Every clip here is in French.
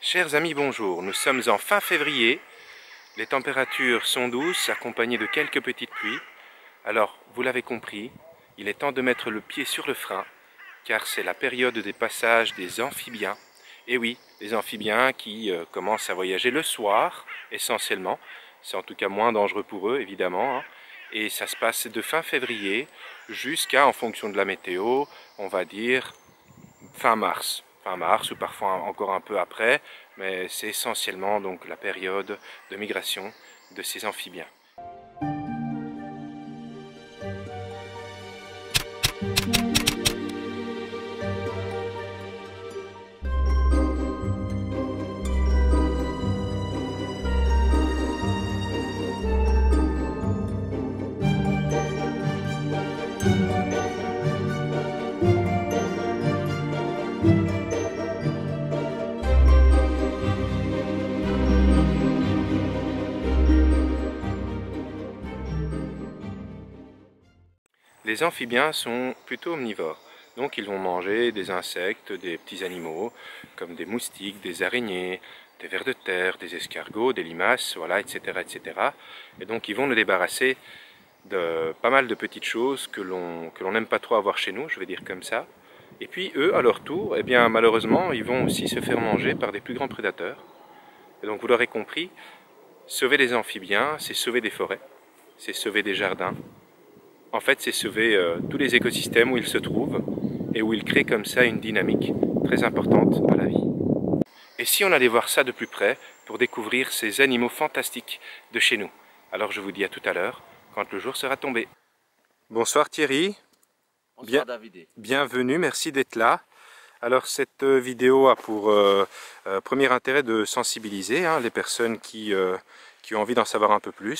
Chers amis, bonjour. Nous sommes en fin février. Les températures sont douces, accompagnées de quelques petites pluies. Alors, vous l'avez compris, il est temps de mettre le pied sur le frein, car c'est la période des passages des amphibiens. Et oui, les amphibiens qui commencent à voyager le soir, essentiellement. C'est en tout cas moins dangereux pour eux, évidemment, hein. Et ça se passe de fin février jusqu'à, en fonction de la météo, on va dire fin mars ou parfois encore un peu après, mais c'est essentiellement donc la période de migration de ces amphibiens. Les amphibiens sont plutôt omnivores, donc ils vont manger des insectes, des petits animaux, comme des moustiques, des araignées, des vers de terre, des escargots, des limaces, voilà, etc., etc. Et donc ils vont nous débarrasser de pas mal de petites choses que l'on n'aime pas trop avoir chez nous, je vais dire comme ça. Et puis eux, à leur tour, eh bien malheureusement, ils vont aussi se faire manger par des plus grands prédateurs. Et donc vous l'aurez compris, sauver les amphibiens, c'est sauver des forêts, c'est sauver des jardins. En fait, c'est sauver tous les écosystèmes où ils se trouvent et où ils créent comme ça une dynamique très importante dans la vie. Et si on allait voir ça de plus près pour découvrir ces animaux fantastiques de chez nous? Alors je vous dis à tout à l'heure, quand le jour sera tombé. Bonsoir Thierry. Bonsoir David. Bienvenue, merci d'être là. Alors cette vidéo a pour premier intérêt de sensibiliser les personnes qui ont envie d'en savoir un peu plus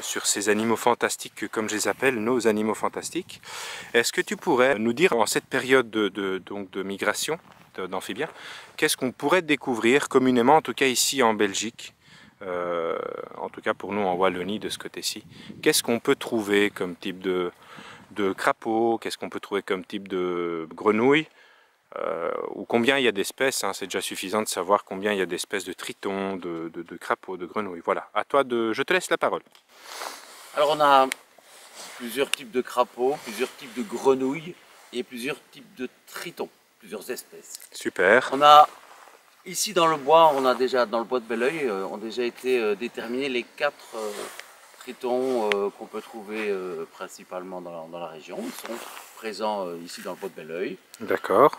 sur ces animaux fantastiques, comme je les appelle, nos animaux fantastiques. Est-ce que tu pourrais nous dire, en cette période de migration d'amphibiens, qu'est-ce qu'on pourrait découvrir communément, en tout cas ici en Belgique, en tout cas pour nous en Wallonie de ce côté-ci? Qu'est-ce qu'on peut trouver comme type de crapaud? Qu'est-ce qu'on peut trouver comme type de grenouille? Ou combien il y a d'espèces, hein, c'est déjà suffisant de savoir combien il y a d'espèces de tritons, de crapauds, de grenouilles. Voilà, à toi je te laisse la parole. Alors on a plusieurs types de crapauds, plusieurs types de grenouilles et plusieurs types de tritons, plusieurs espèces. Super. On a ici dans le bois, dans le bois de Belleuil, ont déjà été déterminés les 4 tritons qu'on peut trouver principalement dans la région. Ils sont présents ici dans le bois de Belleuil. D'accord.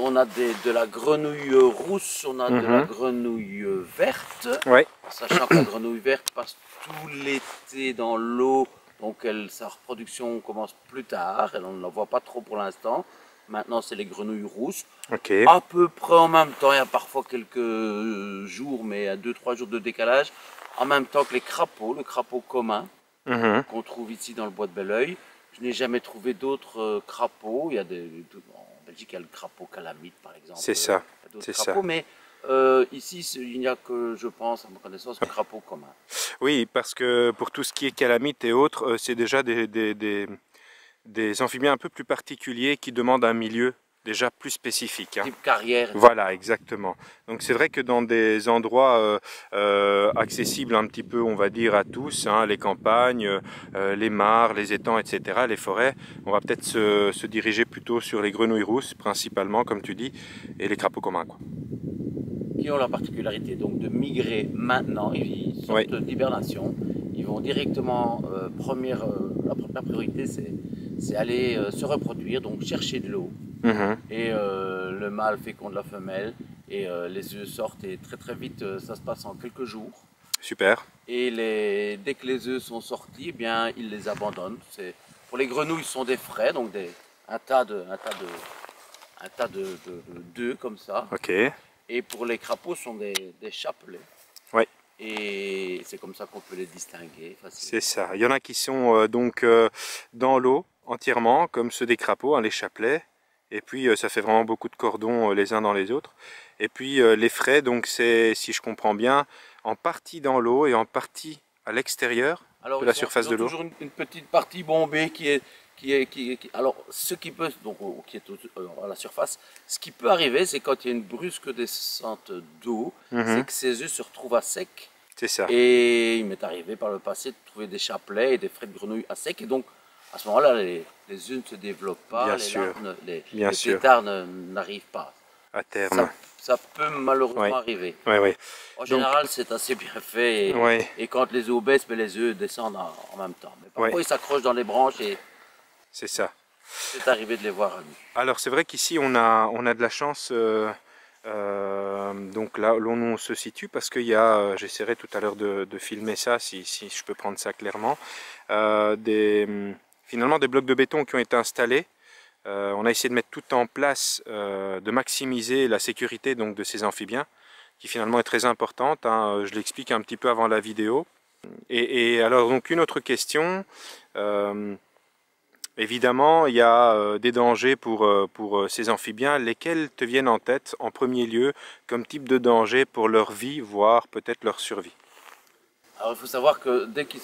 On a de la grenouille rousse, on a de la grenouille verte. Ouais. Sachant que la grenouille verte passe tout l'été dans l'eau, donc sa reproduction commence plus tard, et on ne la voit pas trop pour l'instant. Maintenant, c'est les grenouilles rousses. Okay. À peu près en même temps, il y a parfois quelques jours, mais à 2-3 jours de décalage. En même temps que les crapauds, le crapaud commun, qu'on trouve ici dans le bois de Belleuil. Je n'ai jamais trouvé d'autres crapauds. Il y a en Belgique, il y a le crapaud calamite, par exemple. C'est ça. D'autres crapauds, mais ici, il n'y a que, je pense, à ma connaissance, le crapaud commun. Oui, parce que pour tout ce qui est calamite et autres, c'est déjà des amphibiens un peu plus particuliers qui demandent un milieu déjà plus spécifique. Hein. Type carrière. Voilà, exactement. Donc c'est vrai que dans des endroits accessibles un petit peu, on va dire, à tous, hein, les campagnes, les mares, les étangs, etc., les forêts, on va peut-être se diriger plutôt sur les grenouilles rousses, principalement, comme tu dis, et les crapauds communs, quoi. Qui ont la particularité donc de migrer maintenant, ils sortent d'hibernation, ils vont directement, la première priorité c'est aller se reproduire, donc chercher de l'eau. Et le mâle féconde la femelle et les œufs sortent et très vite ça se passe en quelques jours. Super. Et dès que les œufs sont sortis, eh bien ils les abandonnent. Pour les grenouilles, ce sont des frais, donc un tas d'œufs comme ça. Ok. Et pour les crapauds, ce sont des chapelets. Ouais. Et c'est comme ça qu'on peut les distinguer facilement. C'est ça. Il y en a qui sont donc dans l'eau entièrement, comme ceux des crapauds, hein, les chapelets. Et puis ça fait vraiment beaucoup de cordons les uns dans les autres. Et puis les frais, donc c'est, si je comprends bien, en partie dans l'eau et en partie à l'extérieur de la surface de l'eau. Toujours une petite partie bombée qui Alors, ce qui peut, donc, qui est à la surface, ce qui peut arriver, c'est quand il y a une brusque descente d'eau, c'est que ces œufs se retrouvent à sec. C'est ça. Et il m'est arrivé par le passé de trouver des chapelets et des frais de grenouille à sec. Et donc, à ce moment-là, les œufs ne se développent pas, Bien les sûr. larves, les Bien sûr. têtards n'arrivent pas. À terme. Ça peut malheureusement Ouais. arriver. Ouais. En général, c'est assez bien fait. Et quand les eaux baissent, les œufs descendent en même temps. Mais parfois, ils s'accrochent dans les branches et c'est ça. c'est arrivé de les voir à nu. Alors, c'est vrai qu'ici, on a de la chance. Donc là où on se situe, parce qu'il y a, j'essaierai tout à l'heure de filmer ça, si je peux prendre ça clairement, finalement des blocs de béton qui ont été installés. On a essayé de mettre tout en place, de maximiser la sécurité donc, de ces amphibiens, qui finalement est très importante, hein. Je l'explique un petit peu avant la vidéo. Et alors donc une autre question, évidemment il y a des dangers pour ces amphibiens. Lesquels te viennent en tête en premier lieu comme type de danger pour leur vie, voire peut-être leur survie? Alors il faut savoir que dès qu'ils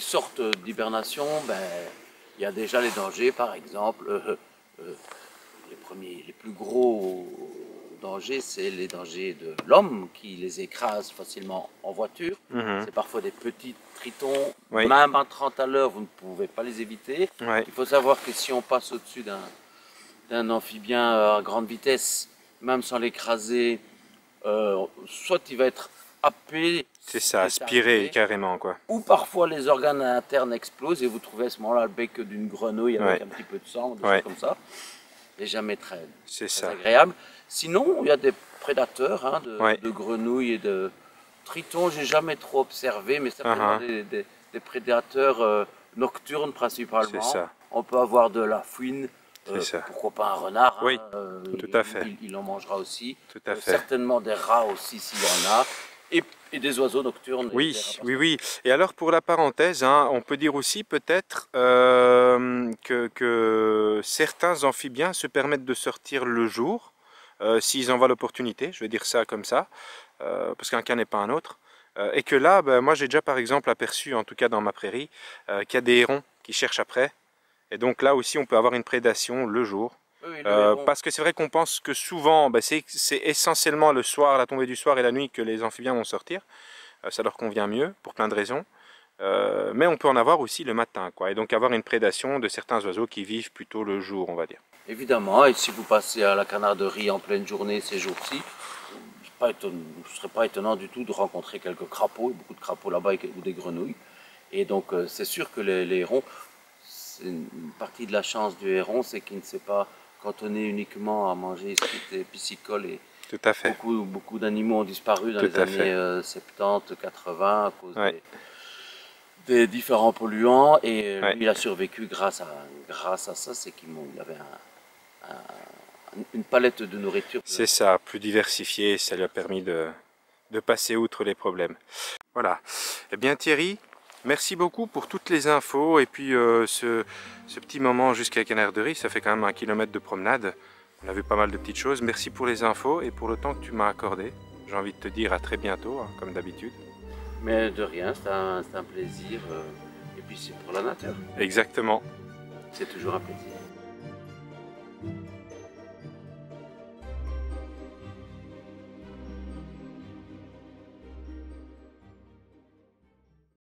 sortent d'hibernation, il y a déjà les dangers. Par exemple, les plus gros dangers, c'est les dangers de l'homme qui les écrase facilement en voiture. C'est parfois des petits tritons, même à 30 à l'heure, vous ne pouvez pas les éviter. Il faut savoir que si on passe au-dessus d'un amphibien à grande vitesse, même sans l'écraser, soit il va être happé. C'est ça, aspiré carrément quoi. Ou parfois les organes internes explosent et vous trouvez à ce moment-là le bec d'une grenouille avec un petit peu de sang, des choses comme ça. C'est jamais très agréable. Sinon, il y a des prédateurs hein, de grenouilles et de tritons, j'ai jamais trop observé, mais certainement des prédateurs nocturnes principalement. On peut avoir de la fouine, pourquoi pas un renard, tout à fait. Il en mangera aussi. Tout à fait. Certainement des rats aussi s'il y en a. Et des oiseaux nocturnes. Oui. Et alors pour la parenthèse, hein, on peut dire aussi peut-être que certains amphibiens se permettent de sortir le jour, s'ils en voient l'opportunité, je vais dire ça comme ça, parce qu'un cas n'est pas un autre. Et que là, moi j'ai déjà par exemple aperçu, en tout cas dans ma prairie, qu'il y a des hérons qui cherchent après. Et donc là aussi on peut avoir une prédation le jour. Parce que c'est vrai qu'on pense que souvent, c'est essentiellement le soir, la tombée du soir et la nuit que les amphibiens vont sortir. Ça leur convient mieux, pour plein de raisons. Mais on peut en avoir aussi le matin, quoi. Et donc avoir une prédation de certains oiseaux qui vivent plutôt le jour, on va dire. Évidemment, et si vous passez à la canarderie en pleine journée ces jours-ci, ce ne serait pas étonnant du tout de rencontrer quelques crapauds, beaucoup de crapauds là-bas ou des grenouilles. Et donc c'est sûr que les hérons, c'est une partie de la chance du héron, c'est qu'il ne s'est pas cantonné uniquement à manger des piscicoles. Et tout à fait. Beaucoup d'animaux ont disparu dans les années 70, 80 à cause des différents polluants. Et lui, il a survécu grâce à ça, c'est qu'il avait une palette de nourriture. C'est ça, plus diversifiée, ça lui a permis de passer outre les problèmes. Voilà. Eh bien Thierry, merci beaucoup pour toutes les infos et puis ce petit moment jusqu'à la canarderie, ça fait quand même 1 kilomètre de promenade. On a vu pas mal de petites choses. Merci pour les infos et pour le temps que tu m'as accordé. J'ai envie de te dire à très bientôt, hein, comme d'habitude. Mais de rien, c'est un plaisir. Et puis c'est pour la nature. Exactement. C'est toujours un plaisir.